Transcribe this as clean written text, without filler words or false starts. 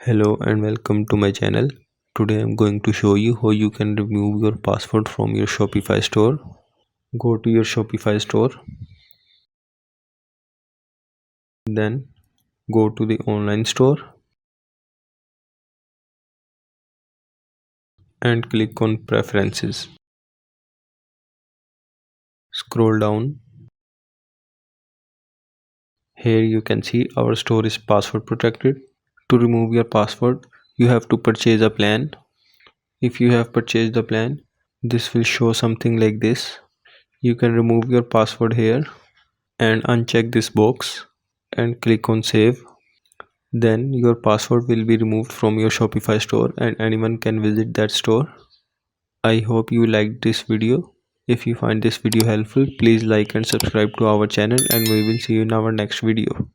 Hello and welcome to my channel. Today I'm going to show you how you can remove your password from your Shopify store. Go to your Shopify store, then go to the online store and click on preferences. Scroll down. Here you can see our store is password protected. To remove your password, you have to purchase a plan. If you have purchased the plan, this will show something like this. You can remove your password here and uncheck this box and click on save. Then your password will be removed from your Shopify store and anyone can visit that store. I hope you liked this video. If you find this video helpful, please like and subscribe to our channel and we will see you in our next video.